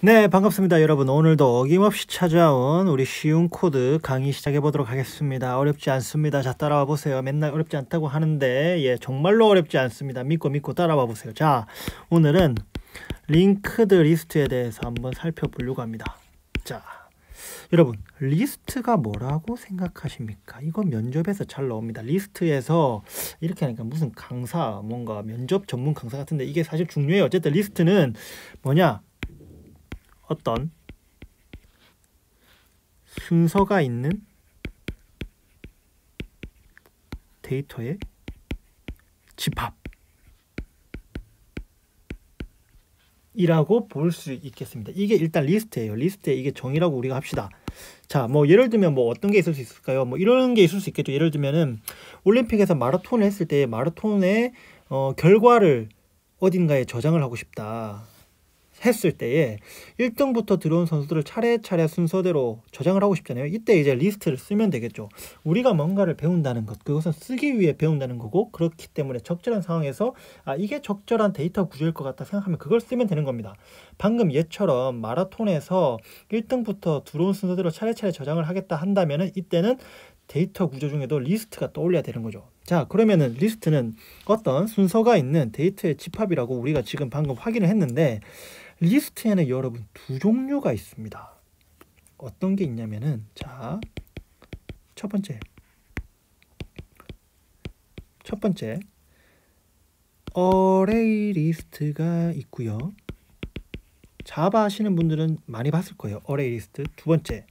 네, 반갑습니다, 여러분. 오늘도 어김없이 찾아온 우리 쉬운 코드 강의 시작해 보도록 하겠습니다. 어렵지 않습니다. 자, 따라와 보세요. 맨날 어렵지 않다고 하는데, 정말로 어렵지 않습니다. 믿고 따라와 보세요. 자, 오늘은 링크드 리스트에 대해서 한번 살펴보려고 합니다. 자, 여러분, 리스트가 뭐라고 생각하십니까? 이거 면접에서 잘 나옵니다. 리스트에서 이렇게 하니까 무슨 강사, 뭔가 면접 전문 강사 같은데 이게 사실 중요해요. 어쨌든 리스트는 뭐냐? 어떤 순서가 있는 데이터의 집합이라고 볼 수 있겠습니다. 이게 일단 리스트예요. 리스트의 이게 정의라고 우리가 합시다. 자, 뭐 예를 들면 뭐 어떤 게 있을 수 있을까요? 뭐 이런 게 있을 수 있겠죠. 예를 들면은 올림픽에서 마라톤을 했을 때 마라톤의 결과를 어딘가에 저장을 하고 싶다 했을 때에 1등부터 들어온 선수들을 차례차례 순서대로 저장을 하고 싶잖아요. 이때 이제 리스트를 쓰면 되겠죠. 우리가 뭔가를 배운다는 것, 그것은 쓰기 위해 배운다는 거고, 그렇기 때문에 적절한 상황에서 이게 적절한 데이터 구조일 것 같다 생각하면 그걸 쓰면 되는 겁니다. 방금 얘처럼 마라톤에서 1등부터 들어온 순서대로 차례차례 저장을 하겠다 한다면은 이때는 데이터 구조 중에도 리스트가 떠올려야 되는 거죠. 자, 그러면은 리스트는 어떤 순서가 있는 데이터의 집합이라고 우리가 지금 방금 확인을 했는데, 리스트에는 여러분 두 종류가 있습니다. 어떤 게 있냐면은, 자, 첫 번째 어레이 리스트가 있고요. 자바 하시는 분들은 많이 봤을 거예요. 어레이 리스트. 두 번째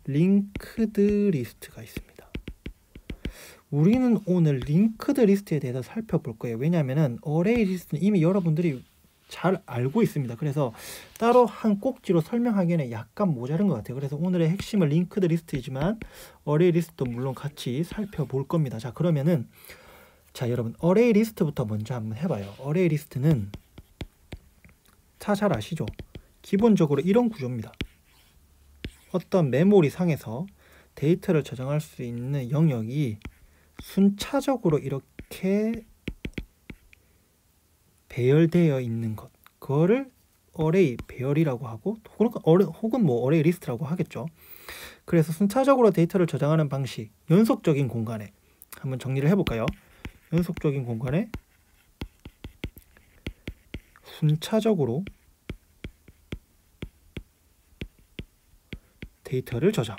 링크드 리스트가 있습니다. 우리는 오늘 링크드 리스트에 대해서 살펴볼 거예요. 왜냐하면 어레이 리스트는 이미 여러분들이 잘 알고 있습니다. 그래서 따로 한 꼭지로 설명하기에는 약간 모자른 것 같아요. 그래서 오늘의 핵심은 링크드 리스트이지만 어레이 리스트도 물론 같이 살펴볼 겁니다. 자, 그러면은 여러분 어레이 리스트부터 먼저 한번 해봐요. 어레이 리스트는 다 잘 아시죠? 기본적으로 이런 구조입니다. 어떤 메모리 상에서 데이터를 저장할 수 있는 영역이 순차적으로 이렇게 배열되어 있는 것, 그거를 어레이 배열이라고 하고, 혹은 뭐 어레이 리스트라고 하겠죠. 그래서 순차적으로 데이터를 저장하는 방식, 연속적인 공간에 한번 정리를 해볼까요? 연속적인 공간에 순차적으로 데이터를 저장.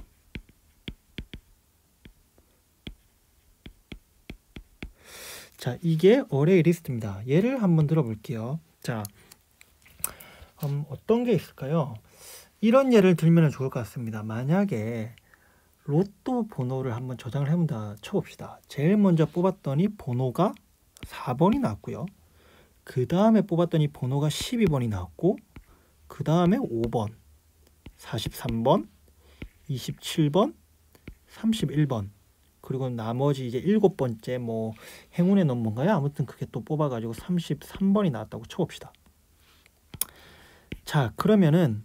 자, 이게 어레이 리스트입니다. 예를 한번 들어볼게요. 자, 어떤 게 있을까요? 이런 예를 들면 좋을 것 같습니다. 만약에 로또 번호를 한번 저장을 해본다 쳐봅시다. 제일 먼저 뽑았더니 번호가 4번이 나왔고요. 그 다음에 뽑았더니 번호가 12번이 나왔고, 그 다음에 5번, 43번, 27번, 31번, 그리고 나머지 이제 7번째 뭐 행운의 넘버인가요? 아무튼 그게 또 뽑아가지고 33번이 나왔다고 쳐봅시다. 자, 그러면은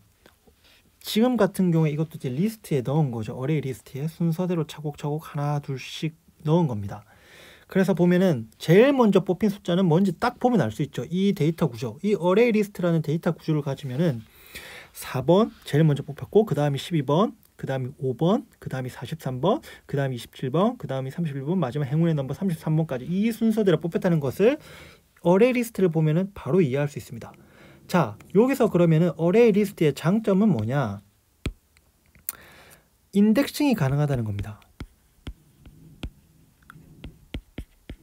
지금 같은 경우에 이것도 이제 리스트에 넣은 거죠. 어레이 리스트에 순서대로 차곡차곡 하나 둘씩 넣은 겁니다. 그래서 보면은 제일 먼저 뽑힌 숫자는 뭔지 딱 보면 알 수 있죠. 이 데이터 구조, 이 어레이 리스트라는 데이터 구조를 가지면은 4번 제일 먼저 뽑혔고, 그 다음이 12번, 그 다음이 5번, 그 다음이 43번, 그 다음이 27번, 그 다음이 31번, 마지막 행운의 넘버 33번까지 이 순서대로 뽑혔다는 것을 어레이 리스트를 보면은 바로 이해할 수 있습니다. 자, 여기서 그러면은 어레이 리스트의 장점은 뭐냐? 인덱싱이 가능하다는 겁니다.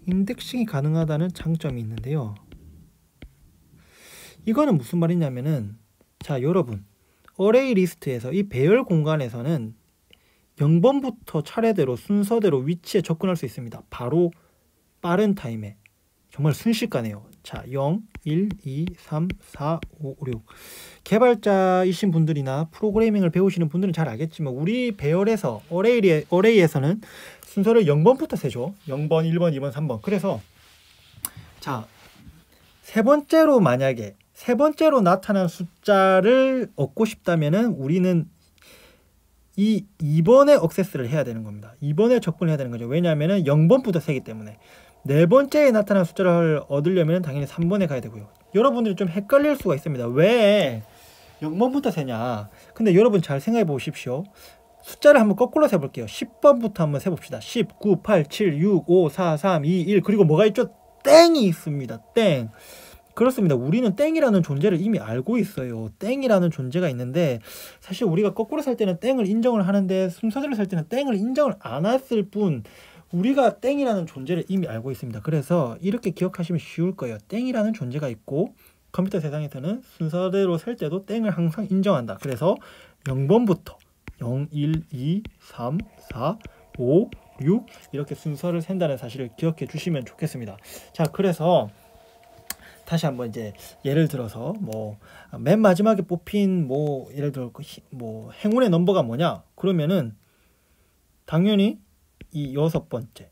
인덱싱이 가능하다는 장점이 있는데요. 이거는 무슨 말이냐면은, 자, 여러분, 어레이 리스트에서 이 배열 공간에서는 0번부터 차례대로 순서대로 위치에 접근할 수 있습니다. 바로 빠른 타임에 정말 순식간에요. 자, 0, 1, 2, 3, 4, 5, 6 개발자이신 분들이나 프로그래밍을 배우시는 분들은 잘 알겠지만 우리 배열에서 어레이에서는 순서를 0번부터 세죠. 0번, 1번, 2번, 3번. 그래서 자, 세 번째로 나타난 숫자를 얻고 싶다면은 우리는 이 2번에 액세스를 해야 되는 겁니다. 2번에 접근을 해야 되는 거죠. 왜냐하면은 0번부터 세기 때문에. 네 번째에 나타난 숫자를 얻으려면 당연히 3번에 가야 되고요. 여러분들이 좀 헷갈릴 수가 있습니다. 왜 0번부터 세냐? 근데 여러분 잘 생각해 보십시오. 숫자를 한번 거꾸로 세볼게요. 10번부터 한번 세봅시다. 10, 9, 8, 7, 6, 5, 4, 3, 2, 1 그리고 뭐가 있죠? 땡이 있습니다. 땡. 그렇습니다. 우리는 땡이라는 존재를 이미 알고 있어요. 땡이라는 존재가 있는데 사실 우리가 거꾸로 살 때는 땡을 인정을 하는데 순서대로 살 때는 땡을 인정을 안 했을 뿐 우리가 땡이라는 존재를 이미 알고 있습니다. 그래서 이렇게 기억하시면 쉬울 거예요. 땡이라는 존재가 있고 컴퓨터 세상에서는 순서대로 셀 때도 땡을 항상 인정한다. 그래서 0번부터 0, 1, 2, 3, 4, 5, 6 이렇게 순서를 센다는 사실을 기억해 주시면 좋겠습니다. 자, 그래서 다시 한번 이제 예를 들어서 뭐 맨 마지막에 뽑힌 뭐 예를 들어 뭐 행운의 넘버가 뭐냐? 그러면은 당연히 이 6번째.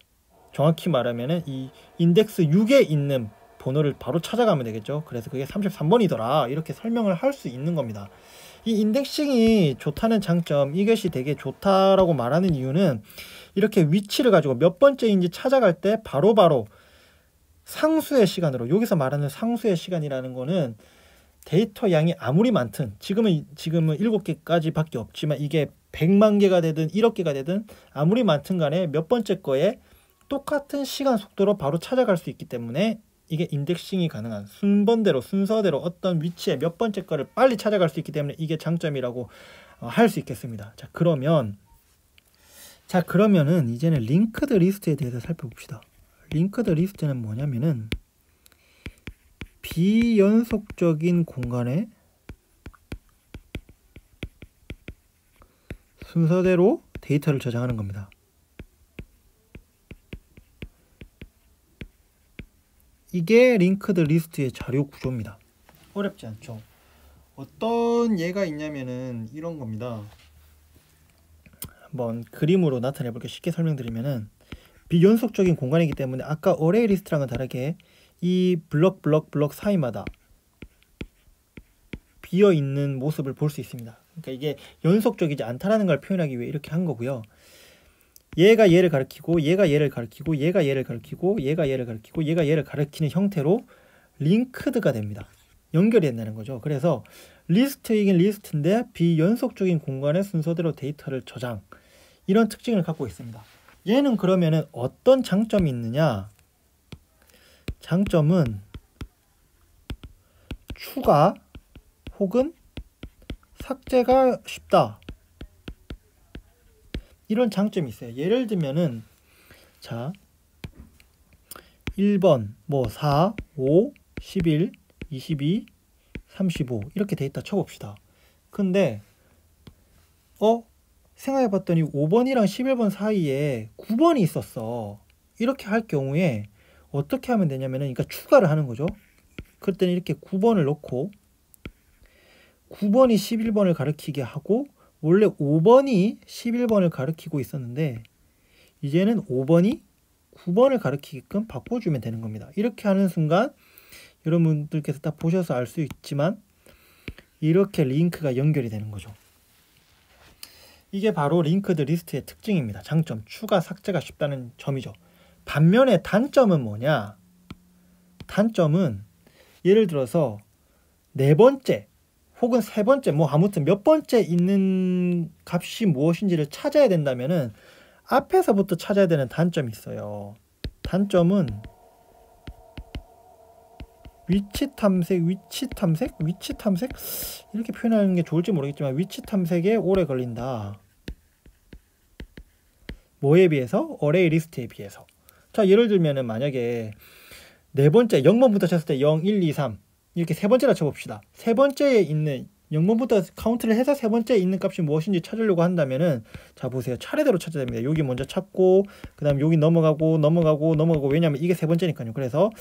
정확히 말하면은 이 인덱스 6에 있는 번호를 바로 찾아가면 되겠죠. 그래서 그게 33번이더라. 이렇게 설명을 할 수 있는 겁니다. 이 인덱싱이 좋다는 장점, 이것이 되게 좋다라고 말하는 이유는 이렇게 위치를 가지고 몇 번째인지 찾아갈 때 바로바로 상수의 시간으로, 여기서 말하는 상수의 시간이라는 거는 데이터 양이 아무리 많든 지금은 7개까지 밖에 없지만 이게 100만 개가 되든 1억 개가 되든 아무리 많든 간에 몇 번째 거에 똑같은 시간 속도로 바로 찾아갈 수 있기 때문에 이게 인덱싱이 가능한 순서대로 어떤 위치에 몇 번째 거를 빨리 찾아갈 수 있기 때문에 이게 장점이라고 할 수 있겠습니다. 자, 그러면은 이제는 링크드 리스트에 대해서 살펴봅시다. 링크드 리스트는 뭐냐면은 비연속적인 공간에 순서대로 데이터를 저장하는 겁니다. 이게 링크드 리스트의 자료 구조입니다. 어렵지 않죠? 어떤 예가 있냐면은 이런 겁니다. 한번 그림으로 나타내 볼게요. 쉽게 설명드리면은 비연속적인 공간이기 때문에 아까 어레이 리스트랑은 다르게 이 블럭 사이마다 비어있는 모습을 볼 수 있습니다. 그러니까 이게 연속적이지 않다라는 걸 표현하기 위해 이렇게 한 거고요. 얘가 얘를 가리키고 얘가 얘를 가리키고 얘가 얘를 가리키고 얘가 얘를 가리키고 얘가 얘를 가리키는 형태로 링크드가 됩니다. 연결이 된다는 거죠. 그래서 리스트이긴 리스트인데 비연속적인 공간의 순서대로 데이터를 저장, 이런 특징을 갖고 있습니다. 얘는 그러면은 어떤 장점이 있느냐? 장점은 추가 혹은 삭제가 쉽다, 이런 장점이 있어요. 예를 들면은 자 1번 뭐 4, 5, 11, 22, 35 이렇게 데이터 쳐봅시다. 근데 생각해봤더니 5번이랑 11번 사이에 9번이 있었어. 이렇게 할 경우에 어떻게 하면 되냐면은, 그러니까 추가를 하는 거죠. 그럴 때는 이렇게 9번을 넣고 9번이 11번을 가리키게 하고, 원래 5번이 11번을 가리키고 있었는데 이제는 5번이 9번을 가리키게끔 바꿔주면 되는 겁니다. 이렇게 하는 순간 여러분들께서 딱 보셔서 알 수 있지만 이렇게 링크가 연결이 되는 거죠. 이게 바로 링크드 리스트의 특징입니다. 장점, 추가 삭제가 쉽다는 점이죠. 반면에 단점은 뭐냐? 단점은 예를 들어서 네 번째 혹은 세 번째, 뭐 아무튼 몇 번째 있는 값이 무엇인지를 찾아야 된다면은 앞에서부터 찾아야 되는 단점이 있어요. 단점은 위치 탐색 이렇게 표현하는 게 좋을지 모르겠지만 위치 탐색에 오래 걸린다. 뭐에 비해서? 어레이 리스트에 비해서. 자, 예를 들면은 만약에 네 번째 0번부터 쳤을 때 0, 1, 2, 3 이렇게 세 번째라 쳐봅시다. 세 번째에 있는 0번부터 카운트를 해서 세 번째에 있는 값이 무엇인지 찾으려고 한다면은, 자 보세요. 차례대로 찾아야 됩니다. 여기 먼저 찾고 그 다음 여기 넘어가고 왜냐면 이게 세 번째니까요. 그래서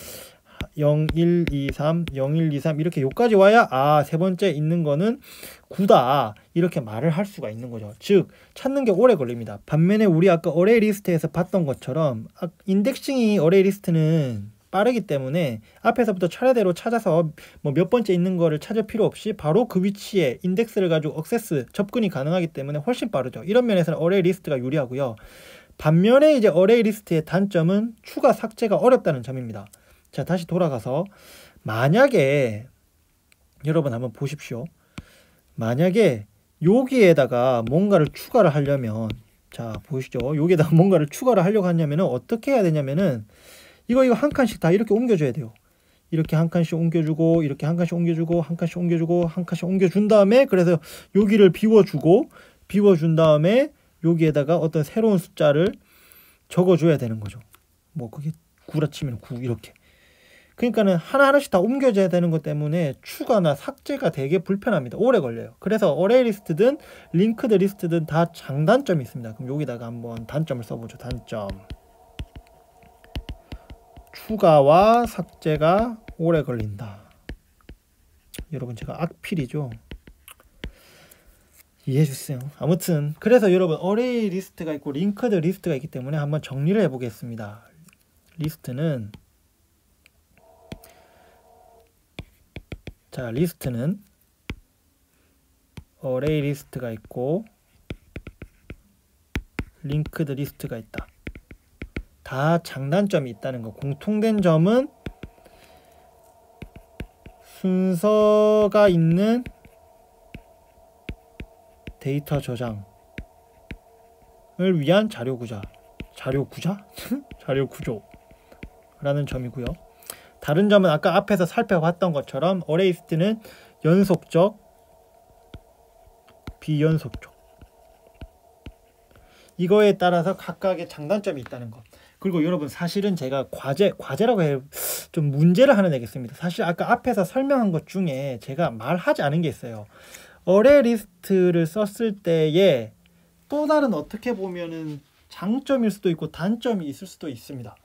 0, 1, 2, 3 0, 1, 2, 3 이렇게 여기까지 와야 세 번째 있는 거는 9다 이렇게 말을 할 수가 있는 거죠. 즉 찾는 게 오래 걸립니다. 반면에 우리 아까 어레이 리스트에서 봤던 것처럼 인덱싱이 어레이 리스트는 빠르기 때문에 앞에서부터 차례대로 찾아서 뭐 몇 번째 있는 거를 찾을 필요 없이 바로 그 위치에 인덱스를 가지고 접근이 가능하기 때문에 훨씬 빠르죠. 이런 면에서는 어레이 리스트가 유리하고요. 반면에 이제 어레이 리스트의 단점은 추가 삭제가 어렵다는 점입니다. 자, 다시 돌아가서 만약에 여러분 한번 보십시오. 만약에 여기에다가 뭔가를 추가를 하려면, 자 보이시죠? 여기에다가 뭔가를 추가를 하려고 하냐면은 어떻게 해야 되냐면은 이거 한 칸씩 다 이렇게 옮겨줘야 돼요. 이렇게 한 칸씩 옮겨주고, 이렇게 한 칸씩 옮겨주고, 한 칸씩 옮겨주고, 한 칸씩 옮겨준 다음에, 그래서 여기를 비워주고, 비워준 다음에 여기에다가 어떤 새로운 숫자를 적어줘야 되는 거죠. 뭐 그게 9라 치면 9 이렇게. 그러니까는 하나하나씩 다 옮겨줘야 되는 것 때문에 추가나 삭제가 되게 불편합니다. 오래 걸려요. 그래서 어레이 리스트든 링크드 리스트든 다 장단점이 있습니다. 그럼 여기다가 한번 단점을 써보죠. 단점. 추가와 삭제가 오래 걸린다. 여러분 제가 악필이죠. 이해해주세요. 아무튼 그래서 여러분 어레이 리스트가 있고 링크드 리스트가 있기 때문에 한번 정리를 해보겠습니다. 리스트는 어레이 리스트가 있고 링크드 리스트가 있다. 다 장단점이 있다는 거. 공통된 점은 순서가 있는 데이터 저장을 위한 자료 구조라는 점이고요. 다른 점은 아까 앞에서 살펴봤던 것처럼 어레이 리스트는 연속적, 비연속적, 이거에 따라서 각각의 장단점이 있다는 것. 그리고 여러분 사실은 제가 과제라고 해요. 좀 문제를 하나 내겠습니다. 사실 아까 앞에서 설명한 것 중에 제가 말하지 않은 게 있어요. 어레이 리스트를 썼을 때에 또 다른 어떻게 보면은 장점일 수도 있고 단점이 있을 수도 있습니다.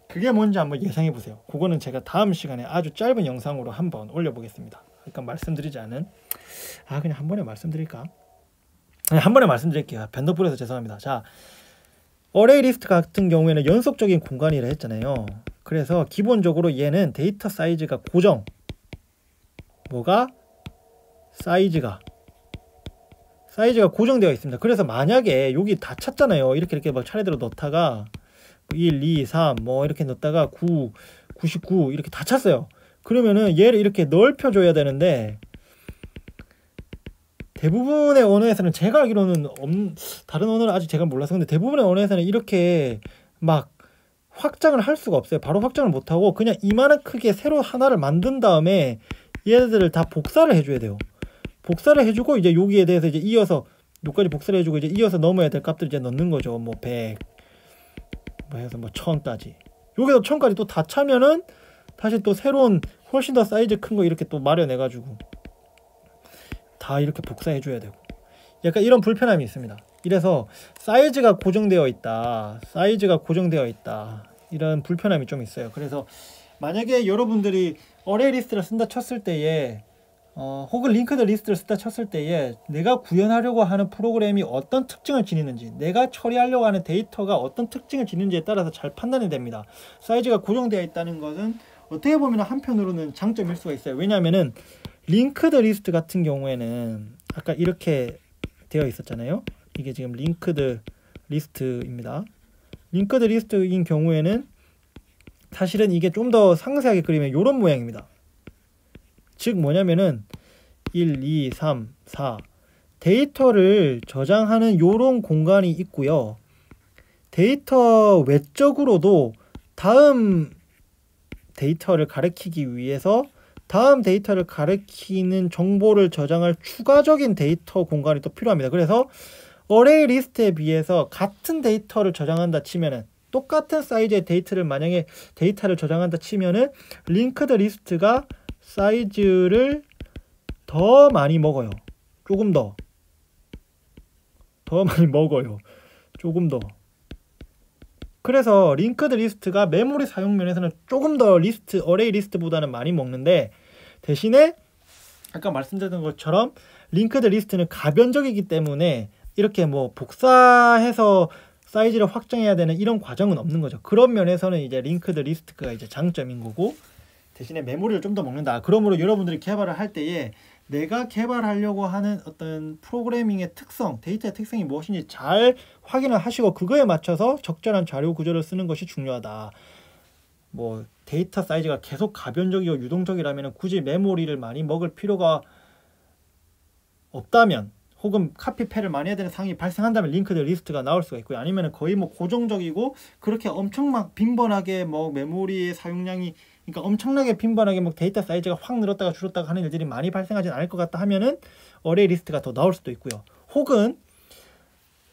그게 뭔지 한번 예상해 보세요. 그거는 제가 다음 시간에 아주 짧은 영상으로 한번 올려보겠습니다. 그러니까 말씀드리지 않은 그냥 한 번에 말씀드릴까? 한 번에 말씀드릴게요. 변덕부려서 죄송합니다. 자, 어레이 리스트 같은 경우에는 연속적인 공간이라 했잖아요. 그래서 기본적으로 얘는 데이터 사이즈가 고정. 사이즈가 고정되어 있습니다. 그래서 만약에 여기 다 찼잖아요. 이렇게 막 차례대로 넣다가 1, 2, 3 뭐 이렇게 넣다가 9, 99 이렇게 다 찼어요. 그러면은 얘를 이렇게 넓혀줘야 되는데 대부분의 언어에서는 제가 알기로는 다른 언어는 아직 제가 몰라서 근데 대부분의 언어에서는 이렇게 막 확장을 할 수가 없어요. 바로 확장을 못하고 그냥 이만한 크기의 새로 하나를 만든 다음에 얘들을 다 복사를 해줘야 돼요. 복사를 해주고 이제 여기에 대해서 이제 이어서 여기까지 복사를 해주고 이제 이어서 넘어야 될 값들 이제 넣는 거죠. 뭐 100 뭐 해서 뭐 1000까지. 여기서 1000까지 또 다 차면은 다시 또 새로운 훨씬 더 사이즈 큰 거 이렇게 또 마련해가지고 다 이렇게 복사해줘야 되고 약간 이런 불편함이 있습니다. 이래서 사이즈가 고정되어 있다 이런 불편함이 좀 있어요. 그래서 만약에 여러분들이 어레이 리스트를 쓴다 쳤을 때에 혹은 링크드 리스트를 쓴다 쳤을 때에 내가 구현하려고 하는 프로그램이 어떤 특징을 지니는지 내가 처리하려고 하는 데이터가 어떤 특징을 지니는지에 따라서 잘 판단이 됩니다. 사이즈가 고정되어 있다는 것은 어떻게 보면 한편으로는 장점일 수가 있어요. 왜냐하면은 링크드 리스트 같은 경우에는 아까 이렇게 되어 있었잖아요. 이게 지금 링크드 리스트입니다. 링크드 리스트인 경우에는 사실은 이게 좀 더 상세하게 그리면 이런 모양입니다. 즉 뭐냐면은 1, 2, 3, 4 데이터를 저장하는 이런 공간이 있고요. 데이터 외적으로도 다음 데이터를 가리키기 위해서 다음 데이터를 가리키는 정보를 저장할 추가적인 데이터 공간이 또 필요합니다. 그래서 어레이 리스트에 비해서 같은 데이터를 저장한다 치면은 똑같은 사이즈의 만약에 데이터를 저장한다 치면은 링크드 리스트가 사이즈를 더 많이 먹어요. 조금 더 많이 먹어요. 조금 더. 그래서 링크드 리스트가 메모리 사용 면에서는 조금 더 어레이 리스트보다는 많이 먹는데 대신에 아까 말씀드렸던 것처럼 링크드 리스트는 가변적이기 때문에 이렇게 뭐 복사해서 사이즈를 확장해야 되는 이런 과정은 없는 거죠. 그런 면에서는 이제 링크드 리스트가 이제 장점인 거고 대신에 메모리를 좀 더 먹는다. 그러므로 여러분들이 개발을 할 때에 내가 개발하려고 하는 어떤 프로그래밍의 특성, 데이터의 특성이 무엇인지 잘 확인을 하시고 그거에 맞춰서 적절한 자료 구조를 쓰는 것이 중요하다. 뭐 데이터 사이즈가 계속 가변적이고 유동적이라면 굳이 메모리를 많이 먹을 필요가 없다면 혹은 카피패를 많이 해야 되는 상황이 발생한다면 링크드 리스트가 나올 수가 있고요. 아니면 거의 뭐 고정적이고 그렇게 엄청 막 빈번하게 뭐 메모리 사용량이 그러니까 엄청나게 빈번하게 뭐 데이터 사이즈가 확 늘었다가 줄었다가 하는 일들이 많이 발생하진 않을 것 같다 하면은 어레이 리스트가 더 나올 수도 있고요. 혹은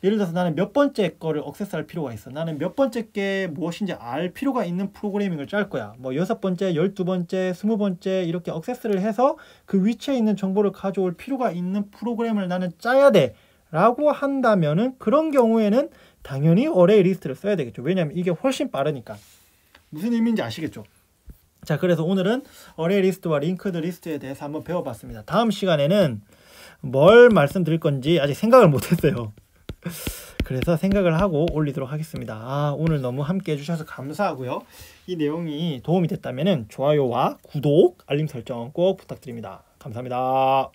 예를 들어서 나는 몇 번째 거를 액세스할 필요가 있어. 나는 몇 번째 게 무엇인지 알 필요가 있는 프로그래밍을 짤 거야. 뭐 6번째, 12번째, 20번째 이렇게 액세스를 해서 그 위치에 있는 정보를 가져올 필요가 있는 프로그램을 나는 짜야 돼 라고 한다면은 그런 경우에는 당연히 어레이 리스트를 써야 되겠죠. 왜냐하면 이게 훨씬 빠르니까. 무슨 의미인지 아시겠죠? 자, 그래서 오늘은 어레이 리스트와 링크드 리스트에 대해서 한번 배워봤습니다. 다음 시간에는 뭘 말씀드릴 건지 아직 생각을 못했어요. 그래서 생각을 하고 올리도록 하겠습니다. 오늘 너무 함께 해주셔서 감사하고요. 이 내용이 도움이 됐다면 좋아요와 구독, 알림 설정 꼭 부탁드립니다. 감사합니다.